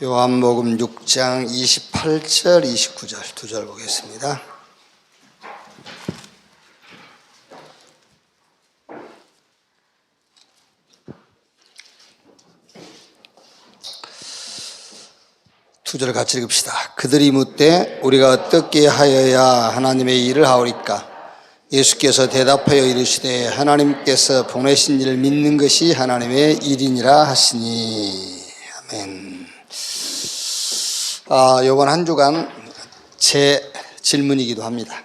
요한복음 6장 28절, 29절 두 절 보겠습니다. 두 절 같이 읽읍시다. 그들이 묻되 우리가 어떻게 하여야 하나님의 일을 하오리까? 예수께서 대답하여 이르시되 하나님께서 보내신 이를 믿는 것이 하나님의 일이니라 하시니. 아멘. 이번 한 주간 제 질문이기도 합니다.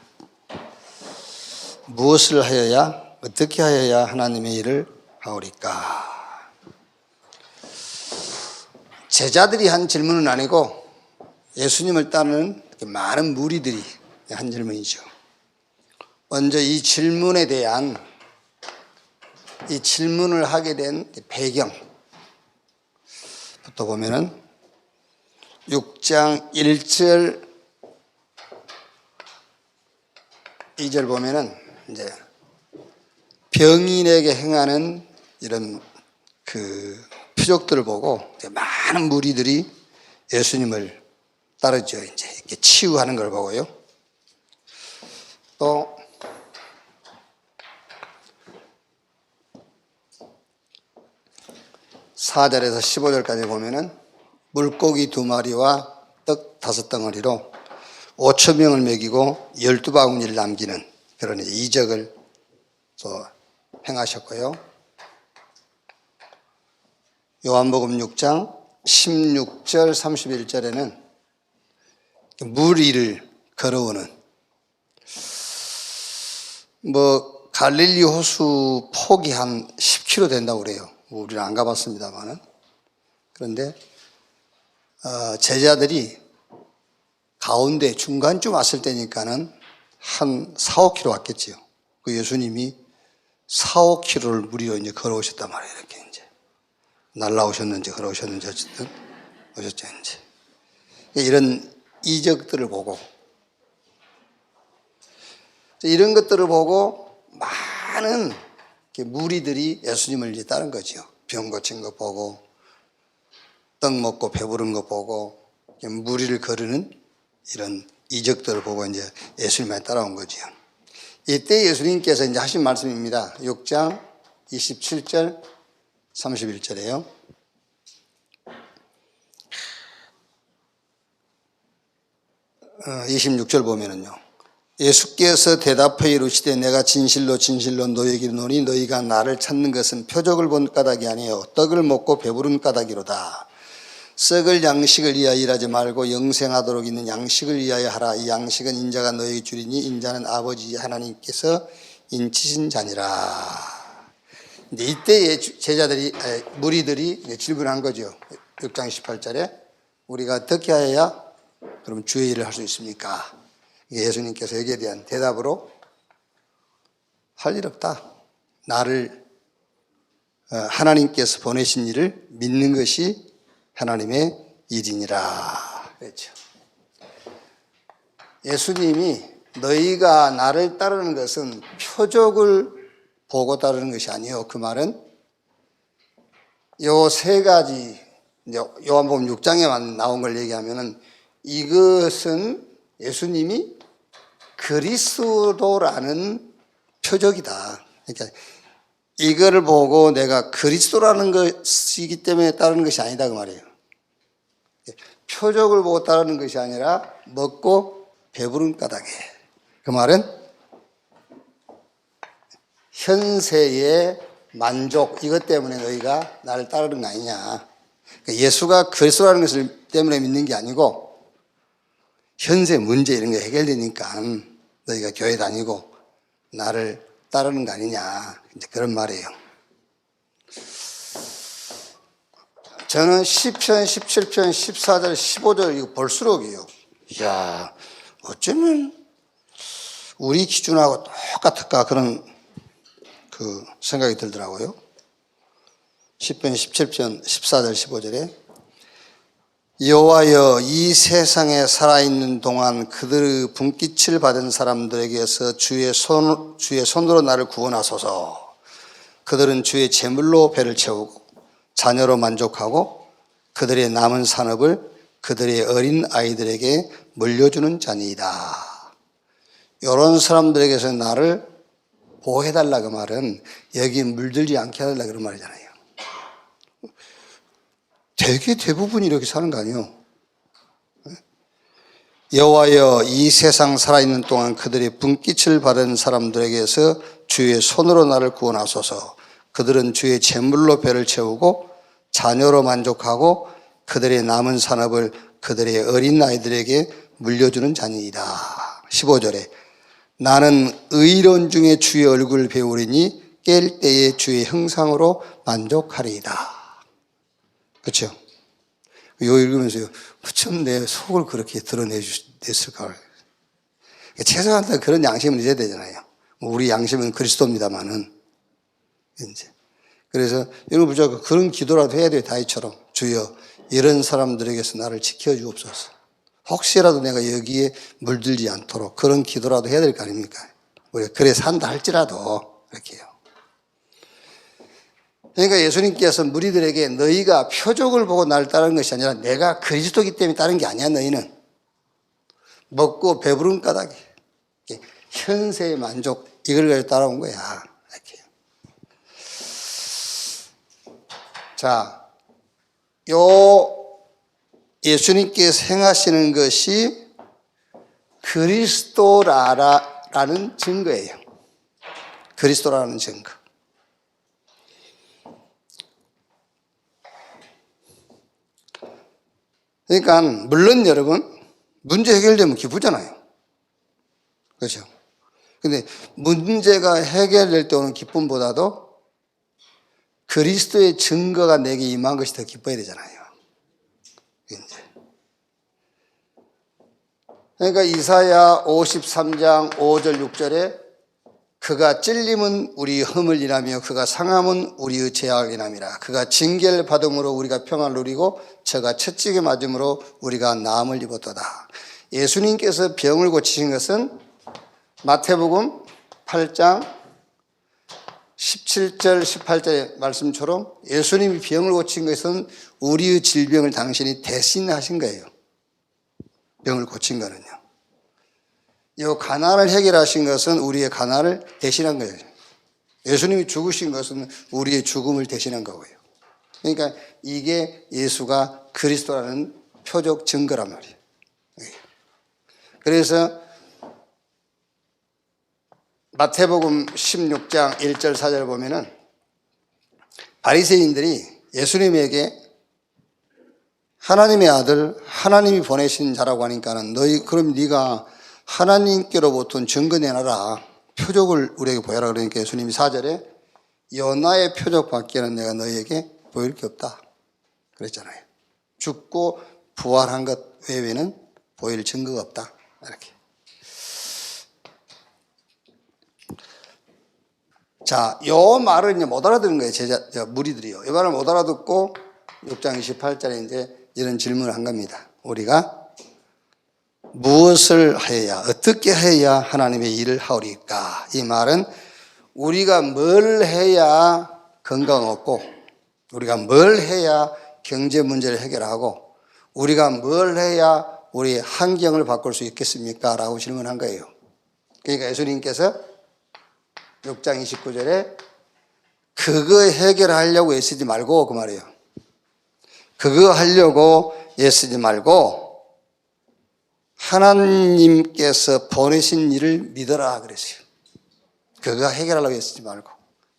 무엇을 하여야, 어떻게 하여야 하나님의 일을 하오리까? 제자들이 한 질문은 아니고 예수님을 따르는 많은 무리들이 한 질문이죠. 먼저 이 질문에 대한, 이 질문을 하게 된 배경부터 보면은 6장 1절 2절 보면은 이제 병인에게 행하는 이런 표적들을 보고 많은 무리들이 예수님을 따르죠. 이제 이렇게 치유하는 걸 보고요. 또 4절에서 15절까지 보면은 물고기 2마리와 떡 5덩어리로 5,000명을 먹이고 12바구니를 남기는 그런 이적을 또 행하셨고요. 요한복음 6장 16절 31절에는 물 위를 걸어오는 갈릴리 호수 폭이 한 10km 된다고 그래요. 우리는 안 가봤습니다만은. 그런데 제자들이 가운데 중간쯤 왔을 때니까는 한 4-5km 왔겠지요. 그 예수님이 4-5km를 무리로 이제 걸어오셨단 말이에요. 이렇게 이제 날라오셨는지 걸어오셨는지 어쨌든 오셨죠. 이제 이런 이적들을 보고, 이런 것들을 보고 많은 무리들이 예수님을 이제 따른 거죠. 병 고친 거 보고, 떡 먹고 배부른 거 보고, 무리를 거르는 이런 이적들을 보고 이제 예수님을 따라온 거죠. 이때 예수님께서 이제 하신 말씀입니다. 6장 27절 31절이에요. 어, 26절 보면은요. 예수께서 대답하여 이르시되 내가 진실로 진실로 너희에게 이르노니 너희가 나를 찾는 것은 표적을 본 까닭이 아니요 떡을 먹고 배부른 까닭이로다. 썩을 양식을 위하여 일하지 말고 영생하도록 있는 양식을 위하여 하라. 이 양식은 인자가 너희에게 주리니 인자는 아버지 하나님께서 인치신 자니라. 이때 제자들이, 무리들이 질문한 거죠. 6장 18절에 우리가 어떻게 하여야 그럼 주의 일을 할 수 있습니까? 예수님께서 여기에 대한 대답으로 할 일 없다. 나를 하나님께서 보내신 일을 믿는 것이 하나님의 일이니라 그랬죠. 예수님이 너희가 나를 따르는 것은 표적을 보고 따르는 것이 아니요. 그 말은 요 세 가지, 이제 요한복음 6장에만 나온 걸 얘기하면은 이것은 예수님이 그리스도라는 표적이다. 그러니까 이거를 보고 내가 그리스도라는 것이기 때문에 따르는 것이 아니다 그 말이에요. 표적을 보고 따르는 것이 아니라 먹고 배부른 까닭에. 그 말은 현세의 만족, 이것 때문에 너희가 나를 따르는 거 아니냐. 그러니까 예수가 그리스도라는 것을 때문에 믿는 게 아니고 현세 문제 이런 게 해결되니까 너희가 교회 다니고 나를 따르는 거 아니냐. 이제 그런 말이에요. 저는 10편, 17편, 14절, 15절 이거 볼수록이요. 이야, 어쩌면 우리 기준하고 똑같을까 그런 생각이 들더라고요. 10편, 17편, 14절, 15절에 여호와여 이 세상에 살아있는 동안 그들의 분깃을 받은 사람들에게서 주의 손으로 나를 구원하소서. 그들은 주의 제물로 배를 채우고 자녀로 만족하고 그들의 남은 산업을 그들의 어린 아이들에게 물려주는 자니이다. 이런 사람들에게서 나를 보호해달라 그 말은 여기 물들지 않게 해달라 그런 말이잖아요. 되게 대부분이 이렇게 사는 거 아니에요. 여호와여, 이 세상 살아있는 동안 그들의 분깃을 받은 사람들에게서 주의 손으로 나를 구원하소서. 그들은 주의 재물로 배를 채우고 자녀로 만족하고 그들의 남은 산업을 그들의 어린 아이들에게 물려주는 자니이다. 15절에 나는 의로운 중에 주의 얼굴을 배우리니 깰 때에 주의 형상으로 만족하리이다. 그렇죠? 이거 읽으면서요, 어쩜 내 속을 그렇게 드러냈을까? 최소한 그런 양심은 있어야 되잖아요. 우리 양심은 그리스도입니다만은. 이제. 그래서 여러분 무조건 그런 기도라도 해야 돼요. 다윗처럼. 주여, 이런 사람들에게서 나를 지켜주옵소서. 혹시라도 내가 여기에 물들지 않도록 그런 기도라도 해야 될 거 아닙니까? 우리가 그래 산다 할지라도 그렇게 해요. 그러니까 예수님께서 무리들에게 너희가 표적을 보고 나를 따르는 것이 아니라 내가 그리스도이기 때문에 따르는 게 아니야. 너희는 먹고 배부른 까닭에 현세의 만족 이걸 가지고 따라온 거야. 이렇게. 자, 예수님께서 행하시는 것이 그리스도라는 증거예요. 그리스도라는 증거. 그러니까 물론 여러분 문제 해결되면 기쁘잖아요. 그렇죠? 근데 문제가 해결될 때 오는 기쁨보다도 그리스도의 증거가 내게 임한 것이 더 기뻐야 되잖아요. 이제. 그러니까 이사야 53장 5절 6절에 그가 찔림은 우리 흠을 인하며 그가 상함은 우리의 죄악을 인함이라. 그가 징계를 받음으로 우리가 평안을 누리고 저가 채찍에 맞음으로 우리가 나음을 입었도다. 예수님께서 병을 고치신 것은 마태복음 8장 17절 18절의 말씀처럼 예수님이 병을 고친 것은 우리의 질병을 당신이 대신하신 거예요. 병을 고친 거는요. 이 가난을 해결하신 것은 우리의 가난을 대신한 거예요. 예수님이 죽으신 것은 우리의 죽음을 대신한 거고요. 그러니까 이게 예수가 그리스도라는 표적 증거란 말이에요. 그래서 마태복음 16장 1절 4절 보면은 바리새인들이 예수님에게 하나님의 아들, 하나님이 보내신 자라고 하니까는 그럼 네가 하나님께로부터 증거 내놔라. 표적을 우리에게 보여라. 그러니까 예수님이 4절에 요나의 표적 밖에는 내가 너희에게 보일 게 없다. 그랬잖아요. 죽고 부활한 것 외에는 보일 증거가 없다. 이렇게. 자, 요 말을 이제 못 알아듣는 거예요. 무리들이요. 이 말을 못 알아듣고 6장 28절에 이제 이런 질문을 한 겁니다. 우리가 무엇을 해야, 어떻게 해야 하나님의 일을 하오리까? 이 말은 우리가 뭘 해야 건강 얻고, 우리가 뭘 해야 경제 문제를 해결하고, 우리가 뭘 해야 우리 환경을 바꿀 수 있겠습니까? 라고 질문한 거예요. 그러니까 예수님께서 6장 29절에 그거 해결하려고 애쓰지 말고 그 말이에요. 그거 하려고 애쓰지 말고 하나님께서 보내신 일을 믿어라 그랬어요. 그거 해결하려고 애쓰지 말고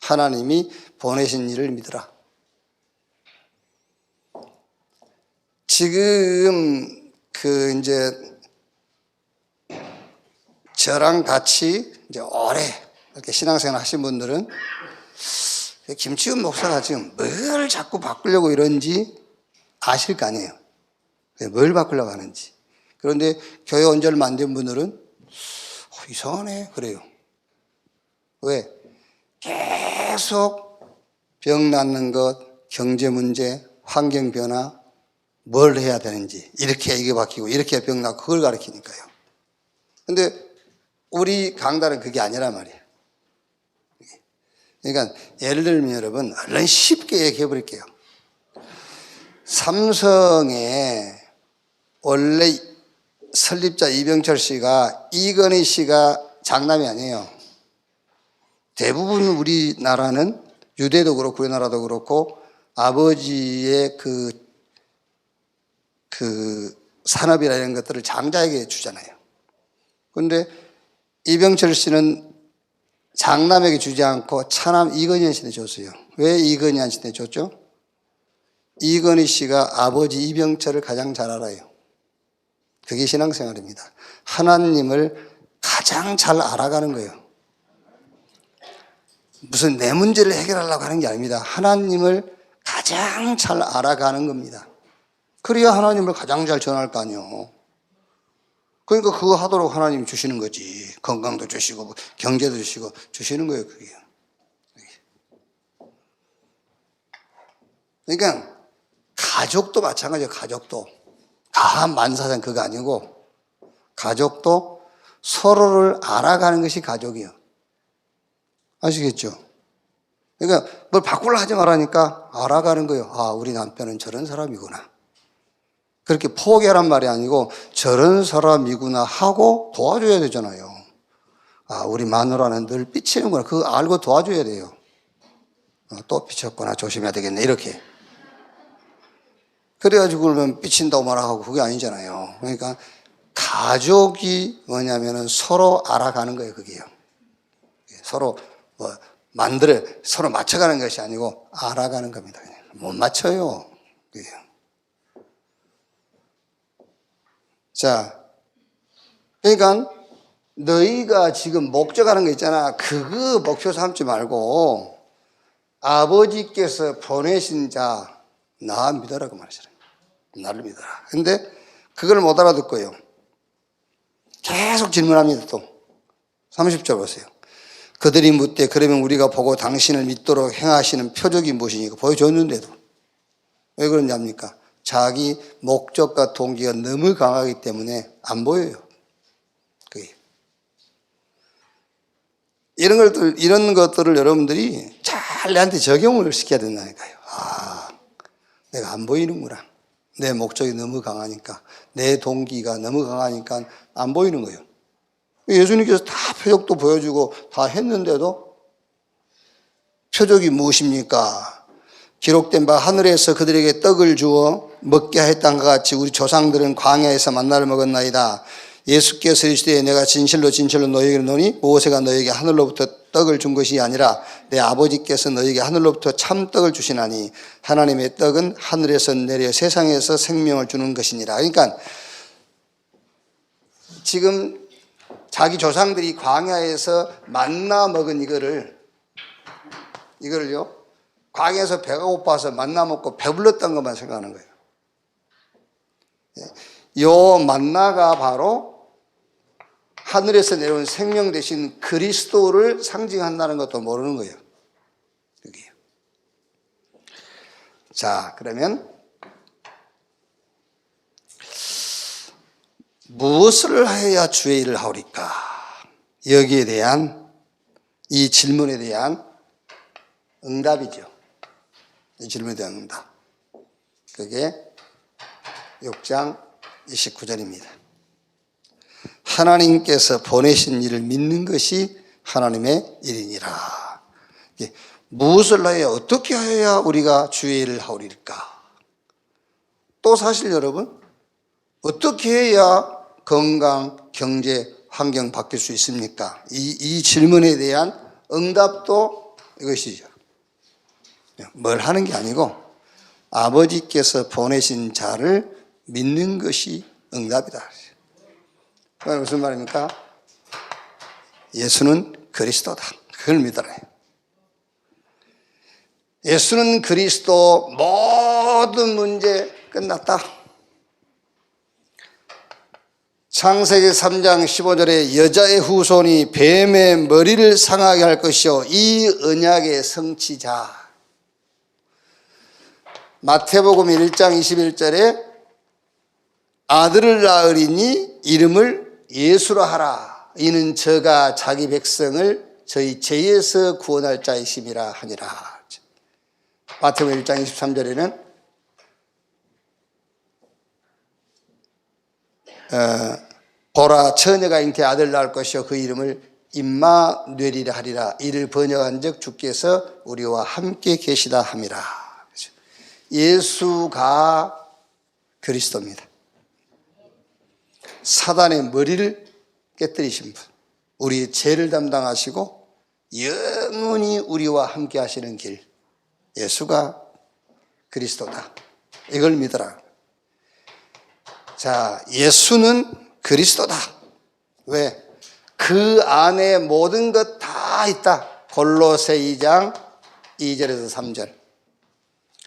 하나님이 보내신 일을 믿어라. 지금 이제 저랑 같이 이제 오래 이렇게 신앙생활 하신 분들은 김치훈 목사가 지금 뭘 자꾸 바꾸려고 이런지 아실 거 아니에요. 뭘 바꾸려고 하는지. 그런데 교회 온 지 얼마 안 된 분들은 이상하네 그래요. 왜? 계속 병 낫는 것, 경제 문제, 환경 변화, 뭘 해야 되는지 이렇게 이게 바뀌고 이렇게 병 낫고 그걸 가르치니까요. 근데 우리 강단은 그게 아니란 말이에요. 그러니까 예를 들면 여러분 얼른 쉽게 얘기해 버릴게요. 삼성의 원래 설립자 이병철 씨가 이건희 씨가 장남이 아니에요. 대부분 우리나라는 유대도 그렇고 우리나라도 그렇고 아버지의 그 산업이나 이런 것들을 장자에게 주잖아요. 그런데 이병철 씨는 장남에게 주지 않고 차남 이건희 씨한테 줬어요. 왜 이건희 씨한테 줬죠? 이건희 씨가 아버지 이병철을 가장 잘 알아요. 그게 신앙생활입니다. 하나님을 가장 잘 알아가는 거예요. 무슨 내 문제를 해결하려고 하는 게 아닙니다. 하나님을 가장 잘 알아가는 겁니다. 그래야 하나님을 가장 잘 전할 거 아니에요. 그러니까 그거 하도록 하나님이 주시는 거지. 건강도 주시고 경제도 주시고 주시는 거예요. 그게. 그러니까 가족도 마찬가지예요. 가족도. 가한 만사상 그거 아니고 가족도 서로를 알아가는 것이 가족이에요. 아시겠죠? 그러니까 뭘 바꾸려 하지 말라니까 알아가는 거예요. 아, 우리 남편은 저런 사람이구나. 그렇게 포기하란 말이 아니고 저런 사람이구나 하고 도와줘야 되잖아요. 아, 우리 마누라는 늘 삐치는구나. 그거 알고 도와줘야 돼요. 또 삐쳤구나. 조심해야 되겠네. 이렇게. 그래가지고 그러면 삐친다고 말하고 그게 아니잖아요. 그러니까 가족이 뭐냐면은 서로 알아가는 거예요. 그게요. 서로 서로 맞춰가는 것이 아니고 알아가는 겁니다. 그냥. 못 맞춰요. 그게요. 자, 그러니까 너희가 지금 목적하는 거 있잖아. 그거 목표 삼지 말고 아버지께서 보내신 자 나 믿어라고 말하시잖아요. 나를 믿어라. 근데 그걸 못 알아듣고요. 계속 질문합니다. 또 30절 보세요. 그들이 묻되 그러면 우리가 보고 당신을 믿도록 행하시는 표적이 무엇이니까 보여줬는데도 왜 그러냐입니까? 자기 목적과 동기가 너무 강하기 때문에 안 보여요. 그게. 이런 것들을 여러분들이 잘 내한테 적용을 시켜야 된다니까요. 아, 내가 안 보이는구나. 내 목적이 너무 강하니까, 내 동기가 너무 강하니까 안 보이는 거예요. 예수님께서 다 표적도 보여주고 다 했는데도 표적이 무엇입니까? 기록된 바 하늘에서 그들에게 떡을 주어 먹게 했던 것 같이 우리 조상들은 광야에서 만나를 먹었나이다. 예수께서 이르시되 내가 진실로 진실로 너희에게 이르노니 모세가 너희에게 하늘로부터 떡을 준 것이 아니라 내 아버지께서 너희에게 하늘로부터 참떡을 주시나니 하나님의 떡은 하늘에서 내려 세상에서 생명을 주는 것이니라. 그러니까 지금 자기 조상들이 광야에서 만나 먹은 이거를요 광야에서 배가 고파서 만나 먹고 배불렀던 것만 생각하는 거예요. 요 만나가 바로 하늘에서 내려온 생명 대신 그리스도를 상징한다는 것도 모르는 거예요. 여기요. 자, 그러면 무엇을 해야 주의 일을 하오리까? 여기에 대한 이 질문에 대한 응답이죠. 이 질문에 대한 응답. 그게 6장 29절입니다. 하나님께서 보내신 일을 믿는 것이 하나님의 일이니라. 무엇을 해야 어떻게 해야 우리가 주의 일을 하오리까? 또 사실 여러분 어떻게 해야 건강, 경제, 환경 바뀔 수 있습니까? 이 질문에 대한 응답도 이것이죠. 뭘 하는 게 아니고 아버지께서 보내신 자를 믿는 것이 응답이다. 무슨 말입니까? 예수는 그리스도다. 그걸 믿어라. 예수는 그리스도, 모든 문제 끝났다. 창세기 3장 15절에 여자의 후손이 뱀의 머리를 상하게 할 것이요 이 언약의 성취자. 마태복음 1장 21절에 아들을 낳으리니 이름을 예수라 하라. 이는 저가 자기 백성을 저희 죄에서 구원할 자이심이라 하니라. 마태복음 1장 23절에는 보라 처녀가 잉태 아들 낳을 것이요 그 이름을 임마누엘이라 하리라. 이를 번역한즉 주께서 우리와 함께 계시다 함이라. 예수가 그리스도입니다. 사단의 머리를 깨뜨리신 분, 우리의 죄를 담당하시고 영원히 우리와 함께 하시는 길, 예수가 그리스도다. 이걸 믿어라. 자, 예수는 그리스도다. 왜? 그 안에 모든 것 다 있다. 골로새 2장 2절에서 3절.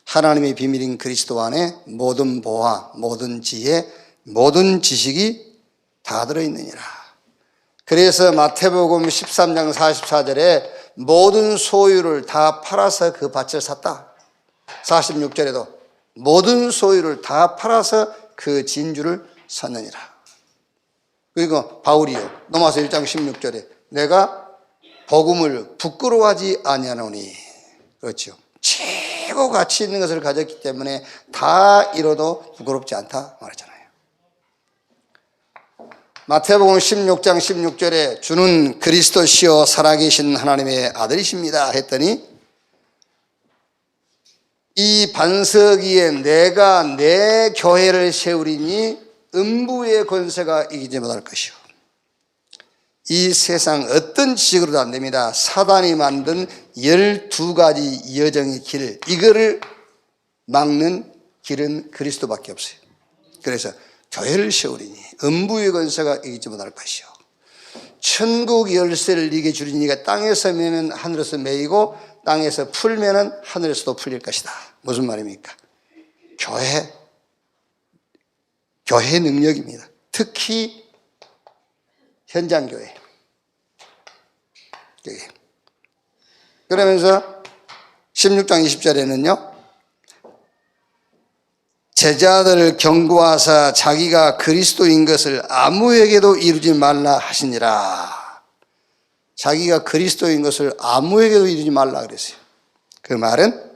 하나님의 비밀인 그리스도 안에 모든 보화, 모든 지혜, 모든 지식이 다 들어있느니라. 그래서 마태복음 13장 44절에 모든 소유를 다 팔아서 그 밭을 샀다. 46절에도 모든 소유를 다 팔아서 그 진주를 샀느니라. 그리고 바울이요, 로마서 1장 16절에 내가 복음을 부끄러워하지 아니하노니, 그렇죠, 최고 가치 있는 것을 가졌기 때문에 다 잃어도 부끄럽지 않다 말했잖아요. 마태복음 16장 16절에 주는 그리스도시요 살아계신 하나님의 아들이십니다 했더니 이 반석 위에 내가 내 교회를 세우리니 음부의 권세가 이기지 못할 것이요. 이 세상 어떤 지식으로도 안 됩니다. 사단이 만든 12가지 여정의 길, 이거를 막는 길은 그리스도밖에 없어요. 그래서 교회를 세우리니 음부의 권세가 이기지 못할 것이요. 천국 열쇠를 네게 주리니가 땅에서 매면 하늘에서 매이고 땅에서 풀면은 하늘에서도 풀릴 것이다. 무슨 말입니까? 교회 능력입니다. 특히 현장교회. 그러면서 16장 20절에는요, 제자들을 경고하사 자기가 그리스도인 것을 아무에게도 이루지 말라 하시니라. 자기가 그리스도인 것을 아무에게도 이루지 말라 그랬어요. 그 말은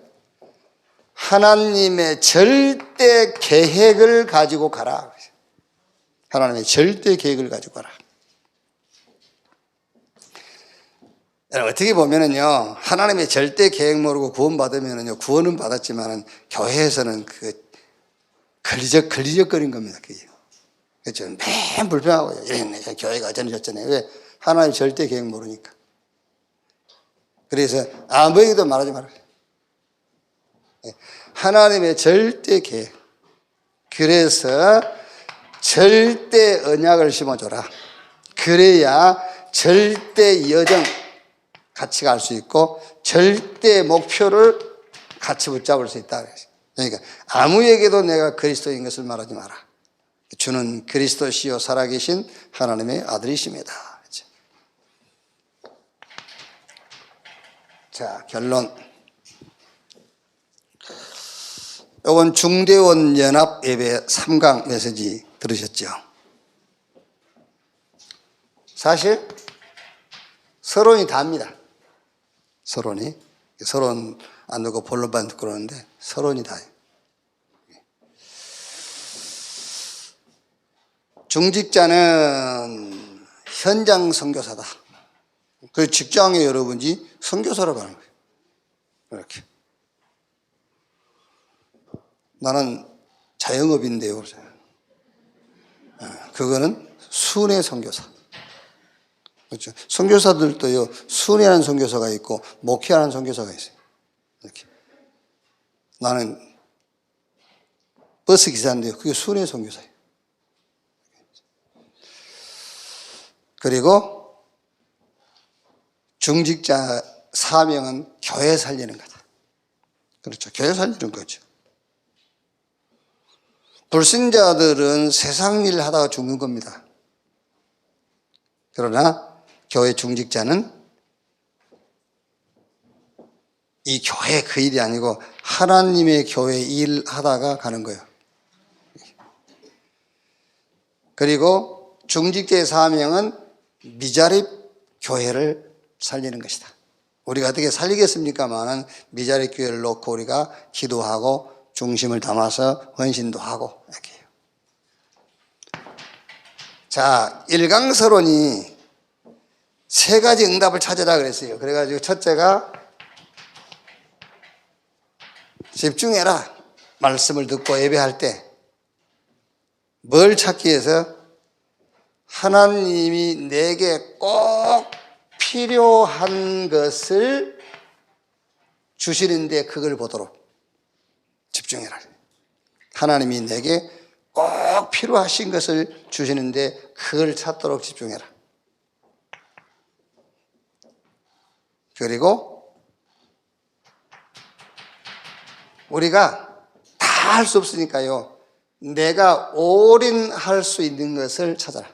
하나님의 절대 계획을 가지고 가라. 하나님의 절대 계획을 가지고 가라. 여러분, 어떻게 보면은요, 하나님의 절대 계획 모르고 구원받으면은요, 구원은 받았지만은 교회에서는 걸리적거린 겁니다. 그게. 그렇죠. 매일 불평하고 이랬네. 교회가 어쩌네 저쩌네. 왜? 하나님의 절대 계획 모르니까. 그래서 아무에게도 말하지 말아요. 하나님의 절대 계획. 그래서 절대 언약을 심어줘라. 그래야 절대 여정 같이 갈 수 있고 절대 목표를 같이 붙잡을 수 있다. 그러니까 아무에게도 내가 그리스도인 것을 말하지 마라. 주는 그리스도시요 살아계신 하나님의 아들이십니다. 자, 결론. 이건 중대원 연합 예배 3강 메시지 들으셨죠? 사실 서론이 답니다. 서론 안 듣고 본론만 듣고 그러는데 서론이 다예요. 중직자는 현장 선교사다. 그 직장에 여러분이 선교사라고 하는 거예요. 이렇게. 나는 자영업인데요. 그거는 순회 선교사. 그렇죠. 선교사들도요, 순회하는 선교사가 있고 목회하는 선교사가 있어요. 이렇게. 나는 버스 기사인데요. 그게 순회 선교사예요. 그리고 중직자 사명은 교회 살리는 거다. 그렇죠. 교회 살리는 거죠. 불신자들은 세상 일 하다가 죽는 겁니다. 그러나 교회 중직자는 이 교회 그 일이 아니고 하나님의 교회 일 하다가 가는 거예요. 그리고 중직자의 사명은 미자립 교회를 살리는 것이다. 우리가 어떻게 살리겠습니까만은 미자립 교회를 놓고 우리가 기도하고 중심을 담아서 헌신도 하고 이렇게 해요. 자, 일강서론이 세 가지 응답을 찾으라 그랬어요. 그래가지고 첫째가 집중해라. 말씀을 듣고 예배할 때 뭘 찾기 위해서? 하나님이 내게 꼭 필요한 것을 주시는데 그걸 보도록 집중해라. 하나님이 내게 꼭 필요하신 것을 주시는데 그걸 찾도록 집중해라. 그리고 우리가 다 할 수 없으니까요, 내가 올인할 수 있는 것을 찾아라.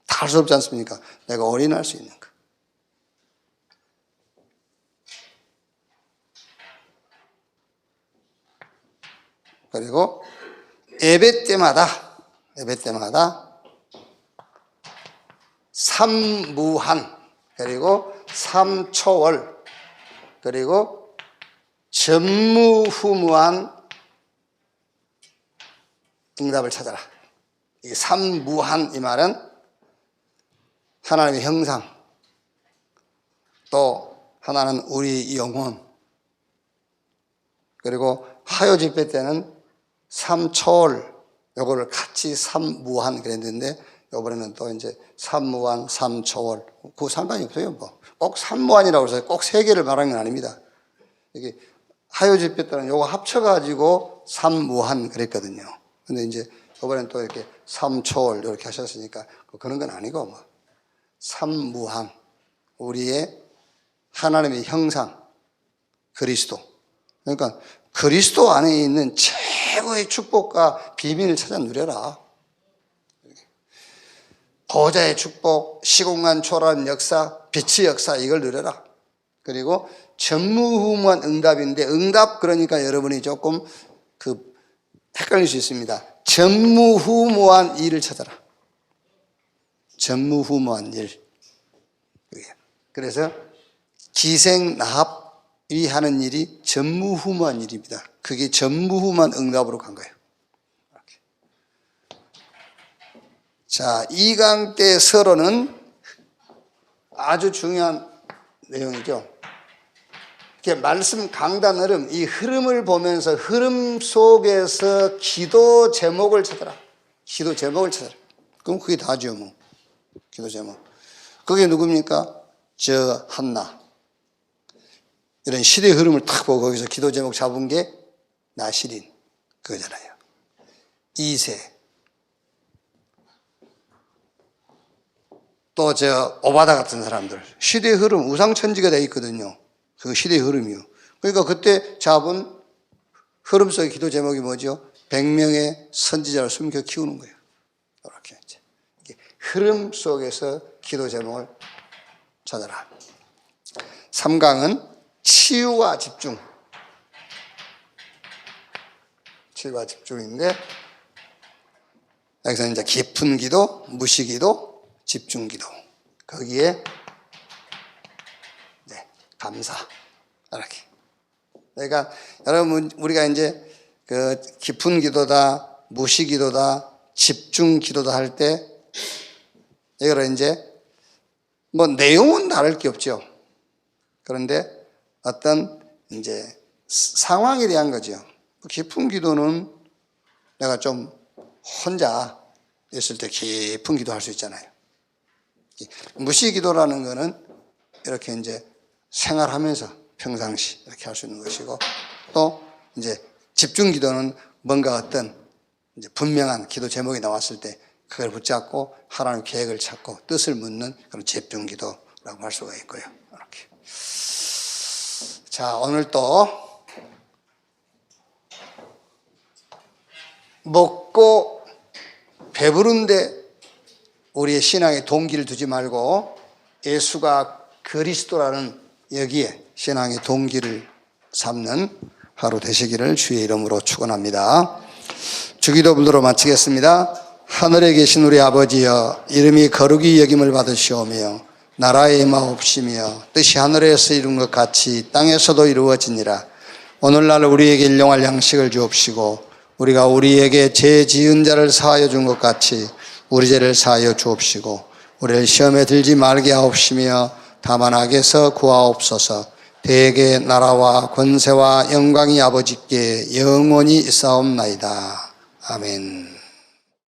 다 할 수 없지 않습니까? 내가 올인할 수 있는 것. 그리고 예배 때마다 삼무한, 그리고 삼초월, 그리고 전무후무한 응답을 찾아라. 이 삼무한, 이 말은 하나님의 형상, 또 하나는 우리 영혼, 그리고 화요 집회 때는 삼초월, 요거를 같이 삼무한 그랬는데 이번에는 또 이제 삼무한, 삼초월, 그 상관이 없어요. 뭐 꼭 삼무한이라고 해서 꼭 세 개를 말하는 건 아닙니다. 이게 화요 집회 때는 요거 합쳐가지고 삼무한 그랬거든요. 근데 이제 이번엔 또 이렇게 삼초월 이렇게 하셨으니까 그런 건 아니고, 뭐 삼무한, 우리의 하나님의 형상 그리스도, 그러니까 그리스도 안에 있는 최고의 축복과 비밀을 찾아 누려라. 보좌의 축복, 시공간 초월한 역사, 빛의 역사, 이걸 누려라. 그리고 전무후무한 응답인데, 응답 그러니까 여러분이 조금 헷갈릴 수 있습니다. 전무후무한 일을 찾아라. 전무후무한 일. 그래서 기생나합이 하는 일이 전무후무한 일입니다. 그게 전무후무한 응답으로 간 거예요. 이렇게. 자, 2강 때 서론은 아주 중요한 내용이죠. 이렇게 말씀 강단 흐름, 이 흐름을 보면서 흐름 속에서 기도 제목을 찾아라. 기도 제목을 찾아라. 그럼 그게 다죠, 뭐. 기도 제목. 그게 누굽니까? 저 한나. 이런 시대의 흐름을 탁 보고 거기서 기도 제목 잡은 게 나시린 그거잖아요. 이세. 또 저 오바다 같은 사람들. 시대의 흐름, 우상천지가 되어 있거든요. 그 시대의 흐름이요. 그러니까 그때 잡은 흐름 속의 기도 제목이 뭐죠? 100명의 선지자를 숨겨 키우는 거예요. 이렇게 이제 흐름 속에서 기도 제목을 찾아라. 3강은 치유와 집중. 치유와 집중인데, 여기서 이제 깊은 기도, 무시기도, 집중기도. 거기에 감사. 이렇게. 그러니까 여러분, 우리가 이제 그 깊은 기도다, 무시기도다, 집중기도다 할 때, 이거를 이제 뭐 내용은 다를 게 없죠. 그런데 어떤 이제 상황에 대한 거죠. 깊은 기도는 내가 좀 혼자 있을 때 깊은 기도할 수 있잖아요. 무시기도라는 거는 이렇게 이제 생활하면서 평상시 이렇게 할 수 있는 것이고, 또 이제 집중기도는 뭔가 어떤 이제 분명한 기도 제목이 나왔을 때 그걸 붙잡고 하나님의 계획을 찾고 뜻을 묻는 그런 집중기도라고 할 수가 있고요. 이렇게. 자, 오늘 또 먹고 배부른데 우리의 신앙의 동기를 두지 말고 예수가 그리스도라는 여기에 신앙의 동기를 삼는 하루 되시기를 주의 이름으로 축원합니다. 주기도 불도로 마치겠습니다. 하늘에 계신 우리 아버지여, 이름이 거룩히 여김을 받으시오며 나라의 임하옵시며 뜻이 하늘에서 이룬 것 같이 땅에서도 이루어지니라. 오늘날 우리에게 일용할 양식을 주옵시고 우리가 우리에게 죄 지은 자를 사하여 준 것 같이 우리 죄를 사하여 주옵시고 우리를 시험에 들지 말게 하옵시며 다만 악에서 구하옵소서. 대개 나라와 권세와 영광이 아버지께 영원히 있사옵나이다. 아멘.